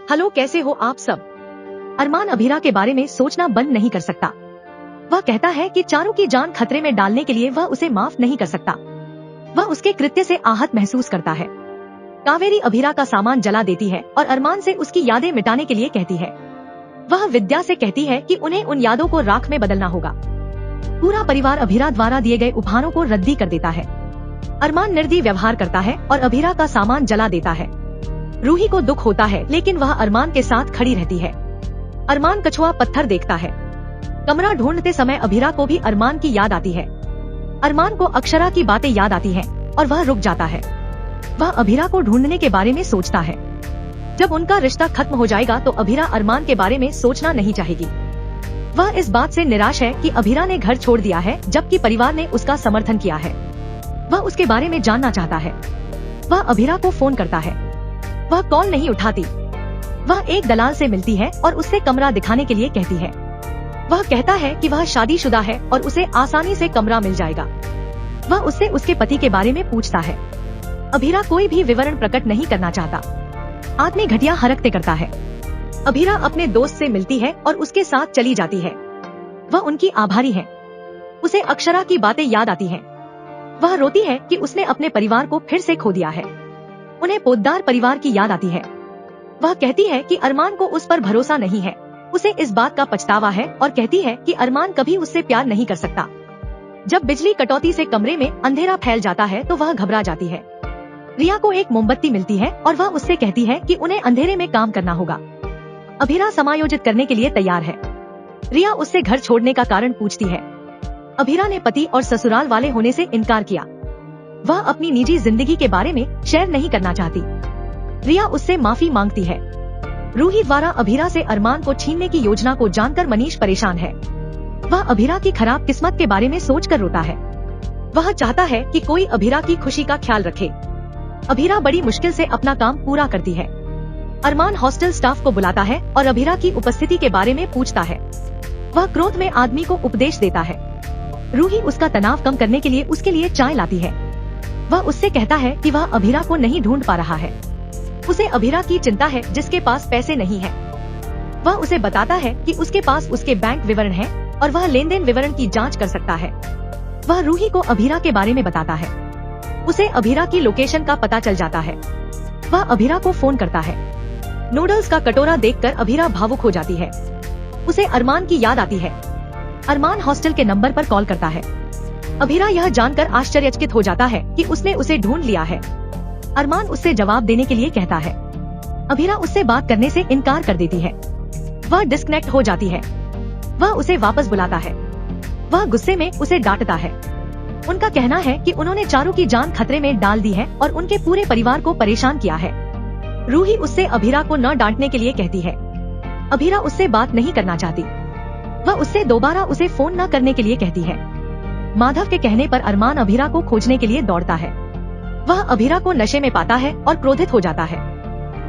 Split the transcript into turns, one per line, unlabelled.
Hello, कैसे हो आप सब। अरमान अभीरा के बारे में सोचना बंद नहीं कर सकता। वह कहता है कि चारू की जान खतरे में डालने के लिए वह उसे माफ नहीं कर सकता। वह उसके कृत्य से आहत महसूस करता है। कावेरी अभीरा का सामान जला देती है और अरमान से उसकी यादें मिटाने के लिए कहती है। वह विद्या से कहती है कि उन्हें उन यादों को राख में बदलना होगा। पूरा परिवार अभीरा द्वारा दिए गए उपहारों को रद्दी कर देता है। अरमान निर्दयी व्यवहार करता है और अभीरा का सामान जला देता है। रूही को दुख होता है, लेकिन वह अरमान के साथ खड़ी रहती है। अरमान कछुआ पत्थर देखता है। कमरा ढूंढते समय अभीरा को भी अरमान की याद आती है। अरमान को अक्षरा की बातें याद आती हैं और वह रुक जाता है। वह अभीरा को ढूंढने के बारे में सोचता है। जब उनका रिश्ता खत्म हो जाएगा तो अभीरा अरमान के बारे में सोचना नहीं चाहेगी। वह इस बात से निराश है कि अभीरा ने घर छोड़ दिया है, जबकि परिवार ने उसका समर्थन किया है। वह उसके बारे में जानना चाहता है। वह अभीरा को फोन करता है। वह कॉल नहीं उठाती। वह एक दलाल से मिलती है और उससे कमरा दिखाने के लिए कहती है। वह कहता है कि वह शादीशुदा है और उसे आसानी से कमरा मिल जाएगा। वह उससे उसके पति के बारे में पूछता है। अभीरा कोई भी विवरण प्रकट नहीं करना चाहता। आदमी घटिया हरकतें करता है। अभीरा अपने दोस्त से मिलती है और उसके साथ चली जाती है। वह उनकी आभारी है। उसे अक्षरा की बातें याद आती हैं। वह रोती है कि उसने अपने परिवार को फिर से खो दिया है। उन्हें पोद्दार परिवार की याद आती है। वह कहती है कि अरमान को उस पर भरोसा नहीं है। उसे इस बात का पछतावा है और कहती है कि अरमान कभी उससे प्यार नहीं कर सकता। जब बिजली कटौती से कमरे में अंधेरा फैल जाता है तो वह घबरा जाती है। रिया को एक मोमबत्ती मिलती है और वह उससे कहती है कि उन्हें अंधेरे में काम करना होगा। अभीरा समायोजित करने के लिए तैयार है। रिया उससे घर छोड़ने का कारण पूछती है। अभीरा ने पति और ससुराल वाले होने से इनकार किया। वह अपनी निजी जिंदगी के बारे में शेयर नहीं करना चाहती। रिया उससे माफी मांगती है। रूही द्वारा अभीरा से अरमान को छीनने की योजना को जानकर मनीष परेशान है। वह अभीरा की खराब किस्मत के बारे में सोचकर रोता है। वह चाहता है कि कोई अभीरा की खुशी का ख्याल रखे। अभीरा बड़ी मुश्किल से अपना काम पूरा करती है। अरमान हॉस्टल स्टाफ को बुलाता है और अभीरा की उपस्थिति के बारे में पूछता है। वह क्रोध में आदमी को उपदेश देता है। रूही उसका तनाव कम करने के लिए उसके लिए चाय लाती है। वह उससे कहता है कि वह अभीरा को नहीं ढूंढ पा रहा है। उसे अभीरा की चिंता है जिसके पास पैसे नहीं है। वह उसे बताता है कि उसके पास उसके बैंक विवरण है और वह लेन देन विवरण की जांच कर सकता है। वह रूही को अभीरा के बारे में बताता है। उसे अभीरा की लोकेशन का पता चल जाता है। वह अभीरा को फोन करता है। नूडल्स का कटोरा देखकर अभीरा भावुक हो जाती है। उसे अरमान की याद आती है। अरमान हॉस्टल के नंबर पर कॉल करता है। अभीरा यह जानकर आश्चर्यचकित हो जाता है कि उसने उसे ढूंढ लिया है। अरमान उससे जवाब देने के लिए कहता है। अभीरा उससे बात करने से इनकार कर देती है। वह डिस्कनेक्ट हो जाती है। वह उसे वापस बुलाता है। वह गुस्से में उसे डांटता है। उनका कहना है कि उन्होंने चारू की जान खतरे में डाल दी है और उनके पूरे परिवार को परेशान किया है। रूही उससे अभीरा को न डांटने के लिए कहती है। अभीरा उससे बात नहीं करना चाहती। वह उससे दोबारा उसे फोन न करने के लिए कहती है। माधव के कहने पर अरमान अभीरा को खोजने के लिए दौड़ता है। वह अभीरा को नशे में पाता है और क्रोधित हो जाता है।